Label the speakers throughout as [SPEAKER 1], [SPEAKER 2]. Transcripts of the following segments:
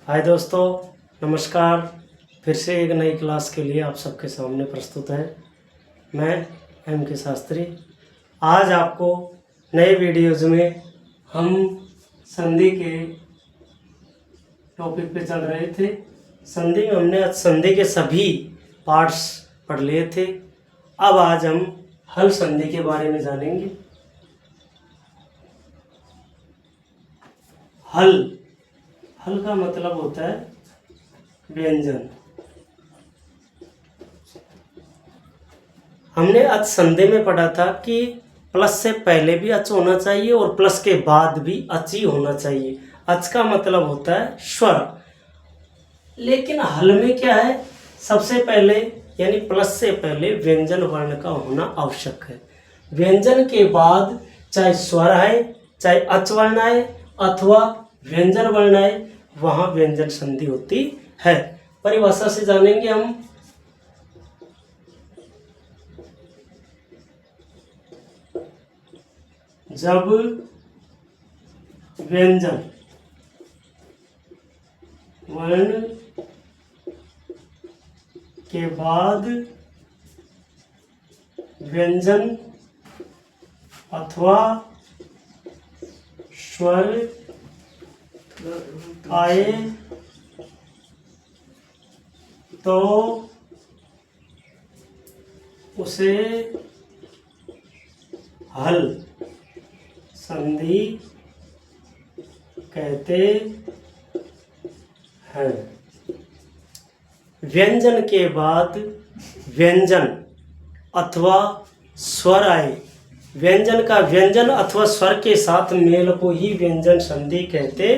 [SPEAKER 1] हाय दोस्तों, नमस्कार। फिर से एक नई क्लास के लिए आप सबके सामने प्रस्तुत है मैं एम के शास्त्री। आज आपको नए वीडियोज़ में हम संधि के टॉपिक पे चल रहे थे। संधि में हमने आज संधि के सभी पार्ट्स पढ़ लिए थे। अब आज हम हल संधि के बारे में जानेंगे। हल का मतलब होता है व्यंजन। हमने आज संधि में पढ़ा था कि प्लस से पहले भी अच होना चाहिए और प्लस के बाद भी अच ही होना चाहिए। अच का मतलब होता है स्वर। लेकिन हल में क्या है, सबसे पहले यानी प्लस से पहले व्यंजन वर्ण का होना आवश्यक है। व्यंजन के बाद चाहे स्वर आए, चाहे अच वर्ण आए अथवा व्यंजन वर्ण आए, वहां व्यंजन संधि होती है। परिभाषा से जानेंगे हम। जब व्यंजन वर्ण के बाद व्यंजन अथवा स्वर आए तो उसे हल संधि कहते हैं। व्यंजन के बाद व्यंजन अथवा स्वर आए, व्यंजन का व्यंजन अथवा स्वर के साथ मेल को ही व्यंजन संधि कहते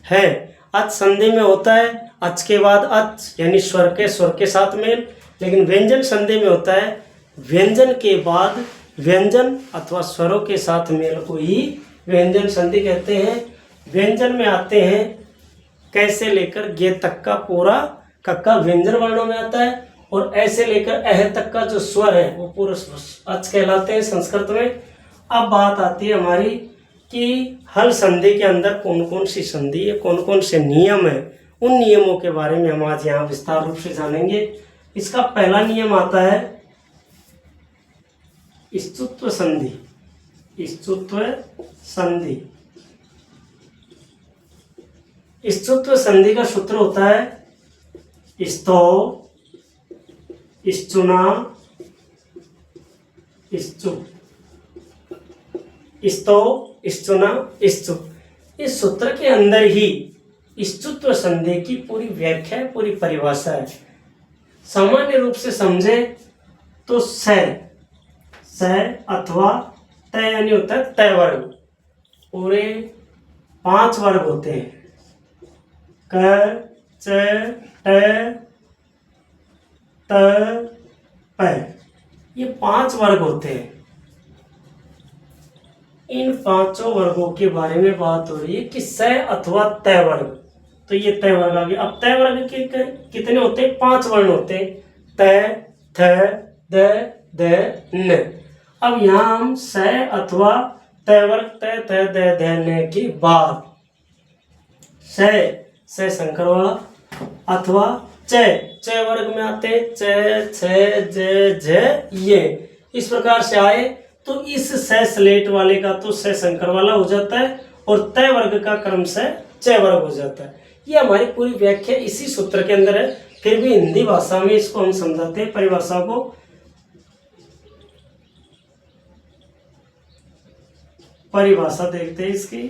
[SPEAKER 1] हैं। अच संधि में होता है अच के बाद अच यानी स्वर के साथ मेल, लेकिन व्यंजन संधि में होता है व्यंजन के बाद व्यंजन अथवा स्वरों के साथ मेल को ही व्यंजन संधि कहते हैं। व्यंजन में आते हैं कैसे लेकर गे तक का पूरा कक्का व्यंजन वर्णों में आता है, और ऐसे लेकर अह तक का जो स्वर है वो पूरा अच कहलाते हैं संस्कृत में। अब बात आती है हमारी कि हल संधि के अंदर कौन कौन सी संधि है, कौन कौन से नियम है। उन नियमों के बारे में हम आज यहाँ विस्तार रूप से जानेंगे। इसका पहला नियम आता है स्तुत्व संधि। स्तुत्व संधि, स्तुत्व संधि का सूत्र होता है स्तो, स्तुना, स्तुप। स्तो, स्तुना, स्तुप। इस सूत्र के अंदर ही स्तुत्व संधि की पूरी व्याख्या है, पूरी परिभाषा है। सामान्य रूप से समझे तो स अथवा त यानी होता है तय वर्ग। पूरे 5 वर्ग होते हैं, क, च, ट, त, प। ये 5 वर्ग होते हैं। इन 5 वर्गों के बारे में बात हो रही है कि स अथवा तय वर्ग। तो ये तय वर्ग आ गया। अब तय वर्ग के कितने होते हैं? 5 वर्ण होते हैं, त, थ, द, न। अब यहाँ हम स अथवा तय वर्ग त, थ, द, न के बाद स संकर वाला अथवा च वर्ग में आते हैं च, छ, ज, झ, ये। इस प्रकार से आए तो इस स स्लेट वाले का तो स संकर वाला हो जाता है और तय वर्ग का क्रम से च वर्ग हो जाता है। ये हमारी पूरी व्याख्या इसी सूत्र के अंदर है। फिर भी हिंदी भाषा में इसको हम समझाते हैं परिभाषा को। परिभाषा देखते हैं इसकी।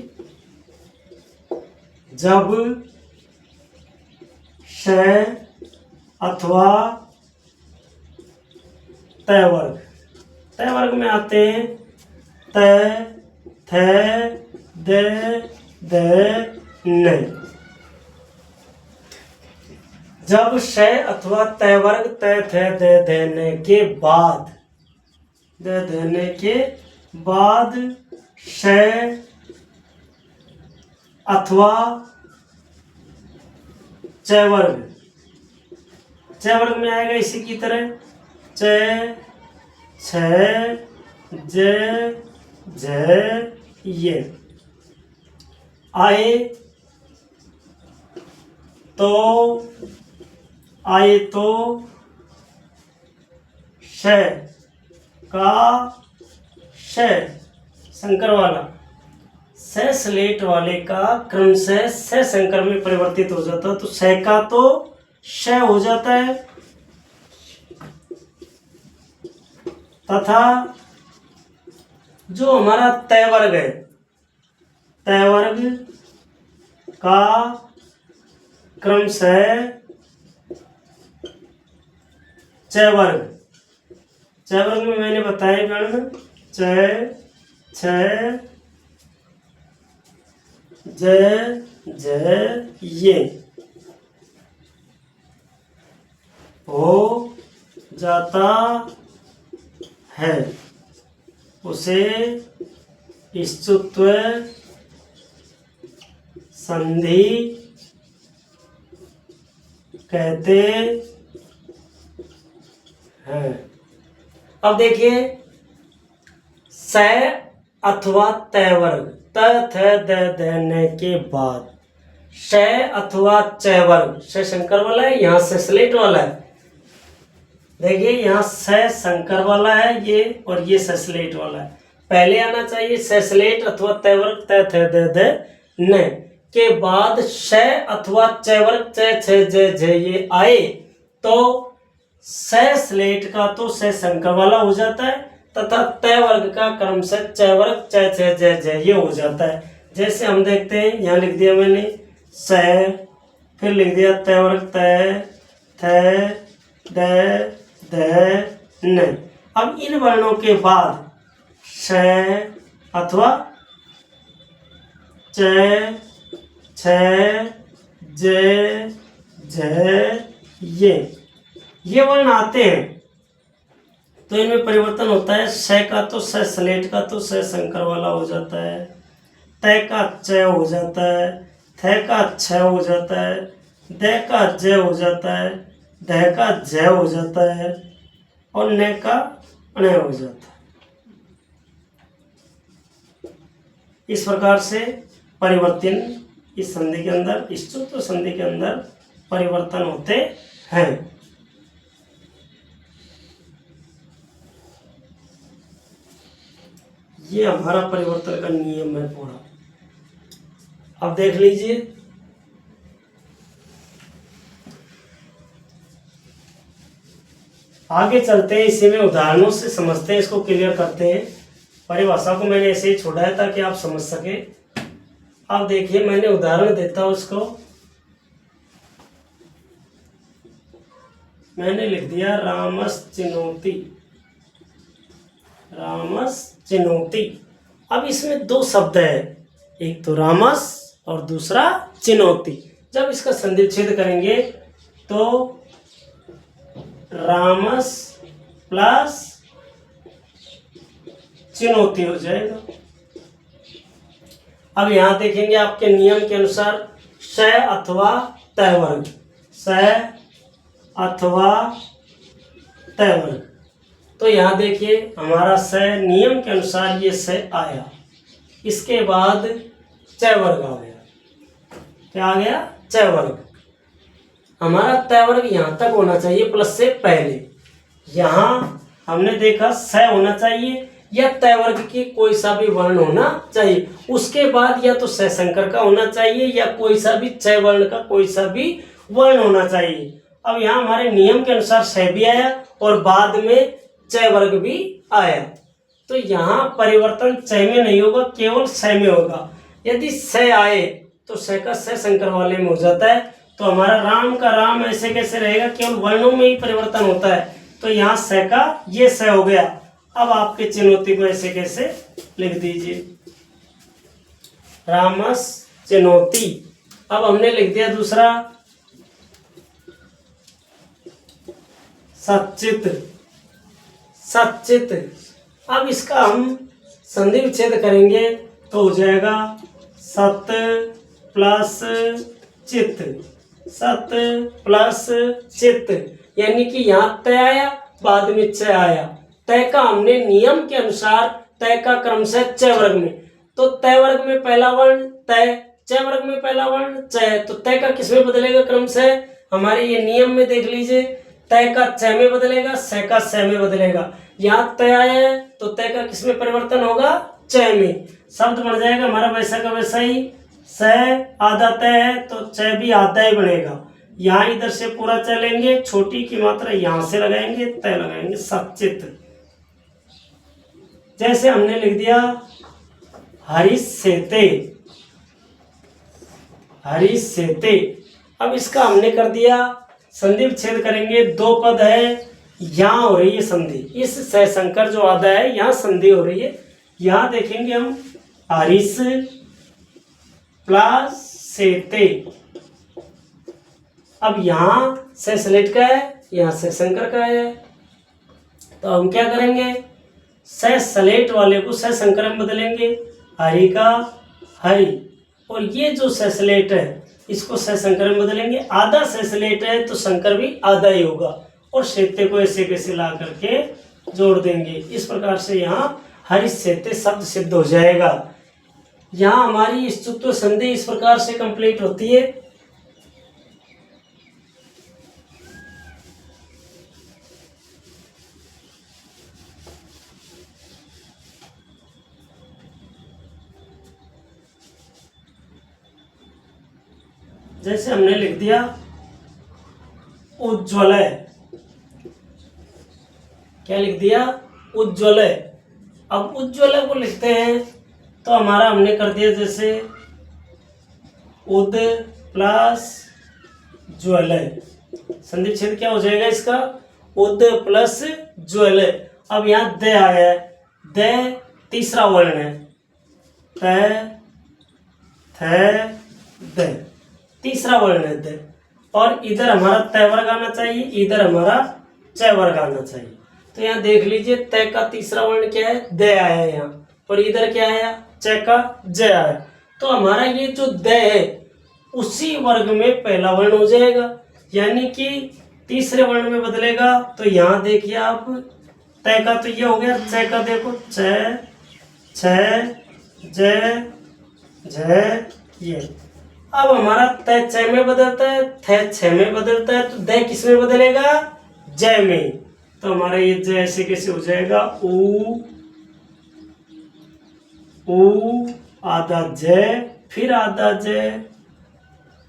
[SPEAKER 1] जब श अथवा तय वर्ग में आते हैं त, थ, द, न। जब श अथवा तय वर्ग त, थ, द, न के बाद श अथवा च वर्ग में आएगा इसी की तरह च, छ, ज, झ, ये आए तो आए तो श का श संकर वाला स स्लेट वाले का क्रमशः स संकर में परिवर्तित हो जाता है, तो स का तो श हो जाता है तथा जो हमारा तय वर्ग है, तय वर्ग का क्रमशः च वर्ग, च वर्ग में मैंने बताया गण च छ ज ज ये हो जाता है, उसे स्तुत्व संधि कहते हैं। अब देखिए स अथवा तय वर्ग त थ द द न के बाद श अथवा च वर्ग, श संकर वाला है, यहाँ से स्लेट वाला है। देखिए यहाँ स संकर वाला है ये और ये स स्लेट वाला है। पहले आना चाहिए स स्लेट अथवा तय वर्ग त थ द द न के बाद श अथवा च वर्ग च छ ज झ ये आए तो स स्लेट का तो स संकर वाला हो जाता है तथा तय वर्ग का क्रम से च वर्ग च छ ज झ ये हो जाता है। जैसे हम देखते हैं यहाँ लिख दिया मैंने स, फिर लिख दिया तय वर्ग तय थ द ध न। अब इन वर्णों के बाद श अथवा च छ ज झ ये वर्ण आते हैं तो इनमें परिवर्तन होता है। श का तो स स्लेट का तो स संकर वाला हो जाता है, तय का च हो जाता है, थ का छ हो जाता है, द का ज हो जाता है, ध का झ हो जाता है और न का ण हो जाता है। इस प्रकार से परिवर्तन इस संधि के अंदर, स्तुत्व संधि के अंदर परिवर्तन होते हैं। ये हमारा परिवर्तन का नियम है पूरा। अब देख लीजिए आगे चलते हैं, इसी में उदाहरणों से समझते हैं, इसको क्लियर करते हैं। परिभाषा को मैंने ऐसे ही छोड़ा है ताकि आप समझ सके। अब देखिए मैंने उदाहरण देता हूं, इसको मैंने लिख दिया रामस चिनोती, रामस चिनोती। अब इसमें दो शब्द है, एक तो रामस और दूसरा चिनोती। जब इसका संधि विच्छेद करेंगे तो रामस प्लस चिनोती हो जाएगा। अब यहां देखेंगे आपके नियम के अनुसार स अथवा तय वर्ग, स अथवा तय वर्ग, तो यहाँ देखिए हमारा स नियम के अनुसार ये स आया, इसके बाद च वर्ग आ गया। क्या आ गया? च वर्ग। हमारा तय वर्ग यहाँ तक होना चाहिए प्लस से पहले। यहाँ हमने देखा स होना चाहिए या तय वर्ग की कोई सा भी वर्ण होना चाहिए, उसके बाद या तो स संकर का होना चाहिए या कोई सा भी च वर्ण का कोई सा भी वर्ण होना चाहिए। अब यहाँ हमारे नियम के अनुसार स भी आया और बाद में च वर्ग भी आया, तो यहाँ परिवर्तन च में नहीं होगा, केवल स में होगा। यदि स आए तो स का स संकर वाले में हो जाता है, तो हमारा राम का राम ऐसे कैसे रहेगा, केवल वर्णों में ही परिवर्तन होता है। तो यहाँ स का ये स हो गया। अब आपके चिनोती को ऐसे कैसे लिख दीजिए, रामस चिनोती। अब हमने लिख दिया दूसरा सचित, सचित। अब इसका हम संधि विच्छेद करेंगे तो हो जाएगा सत प्लस चित, सत प्लस चित, यानी कि यहाँ तय आया बाद में च आया। तय का हमने नियम के अनुसार तय का क्रम से च वर्ग में, तो तय वर्ग में पहला वर्ण तय, च वर्ग में पहला वर्ण च, तो तय का किसमें बदलेगा क्रम से? हमारे ये नियम में देख लीजिए, तय का च में बदलेगा, स का स में बदलेगा। यहाँ तय आया है तो तय का किसमें परिवर्तन होगा? च में। शब्द बन जाएगा हमारा वैसा का वैसा ही, स आधा तय है तो च भी आधा ही बनेगा। यहाँ इधर से पूरा च लेंगे, छोटी की मात्रा यहाँ से लगाएंगे, तय लगाएंगे, सचित। जैसे हमने लिख दिया हरिसेते, हरिसेते। अब इसका हमने कर दिया संधि विच्छेद करेंगे, दो पद है, यहाँ हो रही है संधि, इस सहसंकर जो आधा है यहाँ संधि हो रही है। यहाँ देखेंगे हम हरिस प्लस सेते। अब यहाँ से स्लेट का है, यहाँ से शंकर का है, तो हम क्या करेंगे? से स्लेट वाले को से शंकर में बदलेंगे, हरि का हरि, और ये जो से स्लेट है इसको से शंकर में बदलेंगे। आधा से स्लेट है तो शंकर भी आधा ही होगा, और सेते को ऐसे कैसे ला करके जोड़ देंगे। इस प्रकार से यहाँ हरि सेते शब्द सिद्ध हो जाएगा। यहाँ हमारी स्तुत्व संधि इस प्रकार से कंप्लीट होती है। जैसे हमने लिख दिया उज्ज्वलय, क्या लिख दिया? उज्ज्वलय। अब उज्ज्वलय को लिखते हैं तो हमारा हमने कर दिया जैसे उद प्लस ज्वलय, संधि छेद क्या हो जाएगा इसका? उद प्लस ज्वलय। अब यहाँ द आया है, द तीसरा वर्ण है, त थ द, तीसरा वर्ण है द, और इधर हमारा तय वर्ग आना चाहिए, इधर हमारा च वर्ग आना चाहिए। तो यहाँ देख लीजिए तय का तीसरा वर्ण क्या है? द आया है यहाँ, और इधर क्या आया? च का ज आया। तो हमारा ये जो द है उसी वर्ग में पहला वर्ण हो जाएगा, यानी कि तीसरे वर्ण में बदलेगा। तो यहाँ देखिए आप, तय का तो ये हो गया, च का देखो च छ ज झ ये। अब हमारा तय च में बदलता है, थ छ में बदलता है, तो द किस में बदलेगा? ज में। तो हमारा ये ज ऐसे कैसे हो जाएगा? उ आधा ज, फिर आधा ज,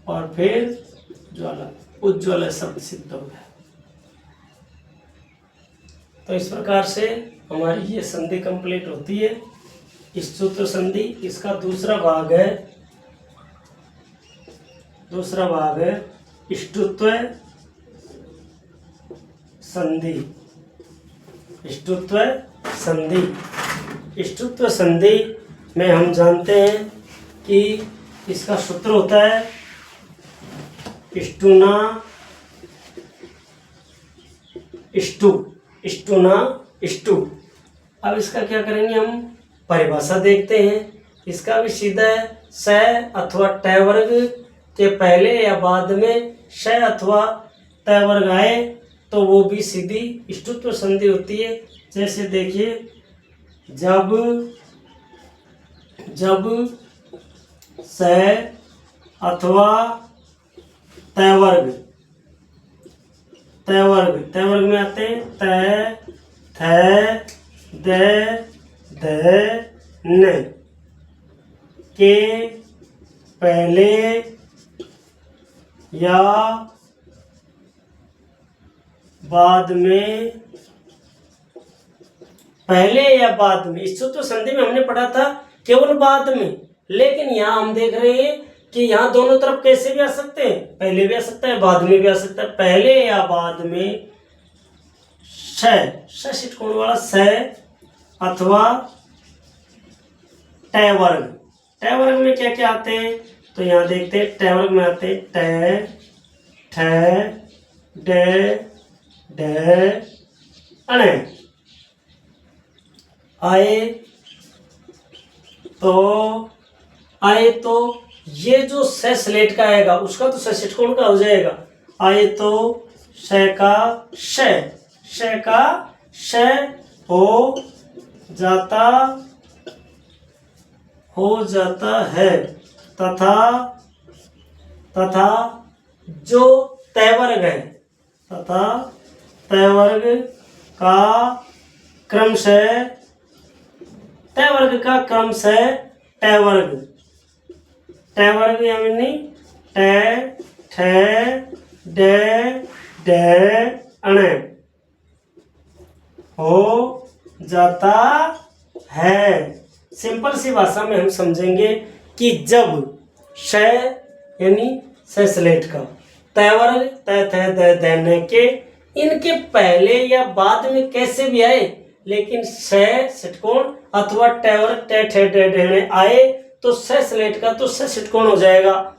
[SPEAKER 1] और फिर ज्वाला, उज्ज्वल शब्द सिद्ध हो गया। तो इस प्रकार से हमारी ये संधि कंप्लीट होती है, स्तुत्व संधि। इसका दूसरा भाग है स्तुत्व संधि। स्तुत्व संधि, स्तुत्व संधि में हम जानते हैं कि इसका सूत्र होता है स्टुना स्टु, स्टुना स्टु। अब इसका क्या करेंगे? हम परिभाषा देखते हैं। इसका भी सीधा है, स अथवा ट वर्ग के पहले या बाद में श अथवा त वर्ग आए तो वो भी सीधी स्तुत्व संधि होती है। जैसे देखिए, जब स अथवा त वर्ग में आते हैं त थ द ध न के पहले या बाद में, पहले या बाद में। स्तुत्व संधि में हमने पढ़ा था केवल बाद में, लेकिन यहाँ हम देख रहे हैं कि यहाँ दोनों तरफ कैसे भी आ सकते हैं, पहले भी आ सकता है, बाद में भी आ सकता है। पहले या बाद में षष्ठकोण वाला स अथवा ट वर्ग में क्या क्या आते हैं? तो यहाँ देखते हैं, ट वर्ग में आते हैं ट ठ ड ढ अण। आए तो ये जो स स्लेट का आएगा उसका तो षष्ठकोण का हो जाएगा। आए तो श का श हो जाता है। तथा जो तैवर्ग है, तथा तैवर्ग का क्रमशः, तैवर्ग का क्रमशः टैवर्ग, टैवर्ग यानी टै ठै डै डै अण हो जाता है। सिंपल सी भाषा में हम समझेंगे कि जब श यानी सलेट का, तैवर्ग तै थे दै दैने के, इनके पहले या बाद में कैसे भी आए, लेकिन षटकोण अथवा टैवर्ग टै ठे डै ढेणे आए तो सलेट का तो षटकोण हो जाएगा।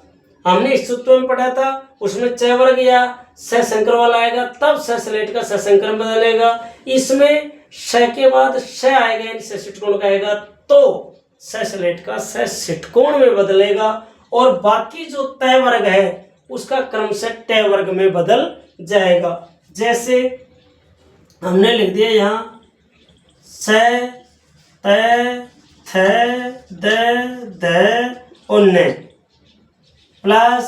[SPEAKER 1] हमने इस सूत्र में पढ़ा था, उसमें चैवर्ग या संकर वाला आएगा तब सलेट का संकर बदलेगा। इसमें श के बाद श आएगा यानी षटकोण का आएगा तो सलेट का षटकोण में बदलेगा, और बाकी जो तय वर्ग है उसका क्रम से टै वर्ग में बदल जाएगा। जैसे हमने लिख दिया यहाँ स तै थे दै और ने, प्लस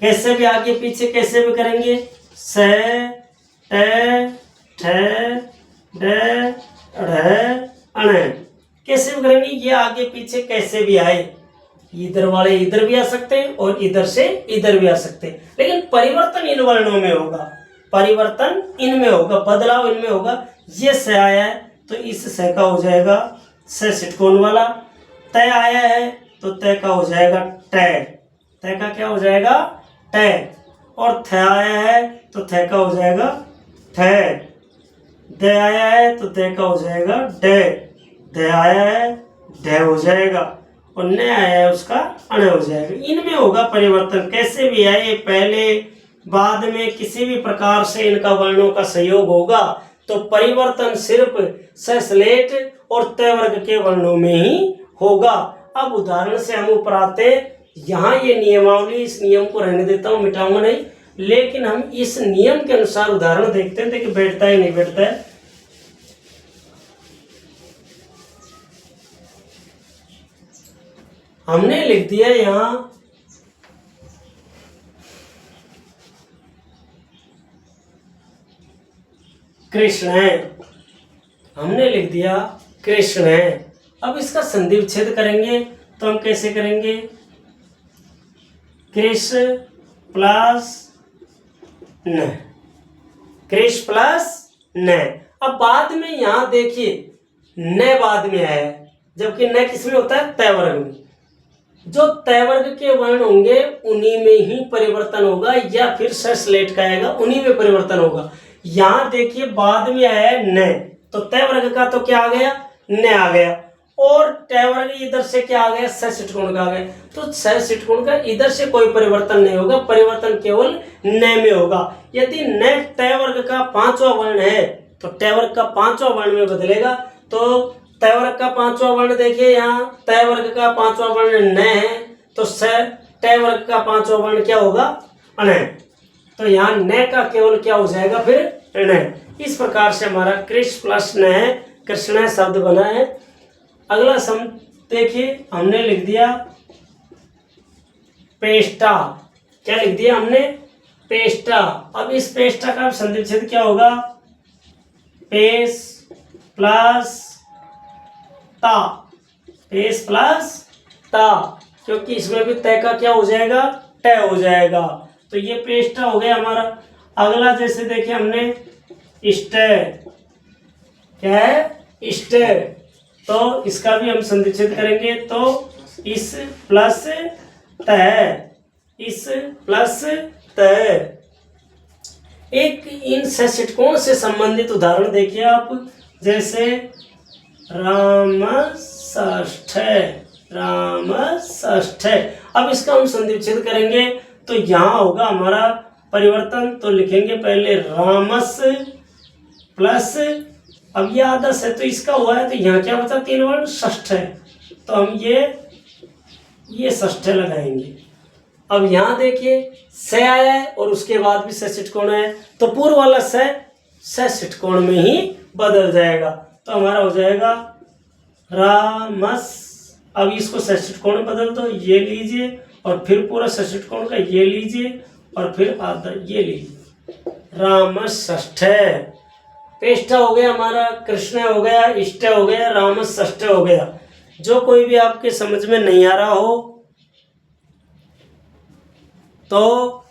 [SPEAKER 1] कैसे भी आगे पीछे कैसे भी करेंगे, स टै ठै डै अण, कैसे भी करेंगे, ये आगे पीछे कैसे भी आए, इधर वाले इधर भी आ सकते हैं और इधर से इधर भी आ सकते हैं, लेकिन परिवर्तन इन वर्णों में होगा, परिवर्तन इनमें होगा, बदलाव इनमें होगा। ये स आया है तो इस स का हो जाएगा षटकोण वाला, तय आया है तो तय का हो जाएगा टै, तय का क्या हो जाएगा टै, और थ आया है तो थ का हो जाएगा ठै, द आया है तो द का हो जाएगा डै, द आया है ढ हो जाएगा, और न आया है उसका अण हो जाएगा। इनमें होगा परिवर्तन, कैसे भी आए पहले बाद में किसी भी प्रकार से इनका वर्णों का संयोग होगा तो परिवर्तन सिर्फ सलेट और तय वर्ग के वर्णों में ही होगा। अब उदाहरण से हम ऊपर आते, यहाँ ये नियमावली, इस नियम को रहने देता हूँ, मिटाऊंगा नहीं, लेकिन हम इस नियम के अनुसार उदाहरण देखते हैं, देखिए बैठता है नहीं बैठता है। हमने लिख दिया यहाँ कृष्ण है, हमने लिख दिया कृष्ण है। अब इसका संधि विच्छेद करेंगे तो हम कैसे करेंगे, कृष्ण प्लस न, कृष्ण प्लस न। अब बाद में यहां देखिए न बाद में आया है, जबकि न किसमें होता है तय वर्ग में, जो तय वर्ग के वर्ण होंगे उन्हीं में ही परिवर्तन होगा, या फिर सलेट का आएगा उन्हीं में परिवर्तन होगा। यहां देखिए बाद में आया है न, तो तय वर्ग का तो क्या आ गया न आ गया, और तय वर्ग इधर से क्या आ गया षटकोण का आ गया, तो षटकोण का इधर से कोई परिवर्तन नहीं होगा, परिवर्तन केवल न में होगा। यदि न तय वर्ग का पांचवा वर्ण है तो तय वर्ग का पांचवा वर्ण में बदलेगा, तो तय वर्ग का पांचवा वर्ण देखिए यहाँ तय वर्ग का पांचवा वर्ण न है तो तय वर्ग का पांचवा वर्ण क्या होगा अण, तो यहाँ न का केवल क्या हो जाएगा फिर न। इस प्रकार से हमारा कृष्ण प्लस न है, कृष्ण शब्द बना है। अगला सम देखिए हमने लिख दिया पेष्टा, क्या लिख दिया हमने पेष्टा। अब इस पेष्टा का संधि विच्छेद क्या होगा, पेश प्लस ता, पेश प्लस ता, क्योंकि इसमें भी तय का क्या हो जाएगा तय हो जाएगा, तो ये पेष्टा हो गया हमारा। अगला जैसे देखिए हमने इष्ट, क्या है इष्ट, तो इसका भी हम संधि विच्छेद करेंगे तो इस प्लस तय, इस प्लस तय। एक इन षटकोण से संबंधित उदाहरण देखिए आप, जैसे राम षष्ठ, राम षष्ठ। अब इसका हम संधि विच्छेद करेंगे तो यहाँ होगा हमारा परिवर्तन, तो लिखेंगे पहले रामस प्लस, अब ये आदर्श है तो इसका हुआ है तो यहाँ क्या बचा तीन वर्ण षष्ठ है, तो हम ये षष्ठ लगाएंगे। अब यहाँ देखिए स आया है और उसके बाद भी षटकोण है, तो पूर्व वाला षटकोण में ही बदल जाएगा, तो हमारा हो जाएगा रामस अब इसको षष्ठकोण बदल दो, ये लीजिए और फिर पूरा षष्ठकोण का ये लीजिए और फिर आधा ये लीजिए, राम षष्ठ। पेष्ठ हो गया हमारा, कृष्ण हो गया, इष्ट हो गया, राम षष्ठ हो गया। जो कोई भी आपके समझ में नहीं आ रहा हो तो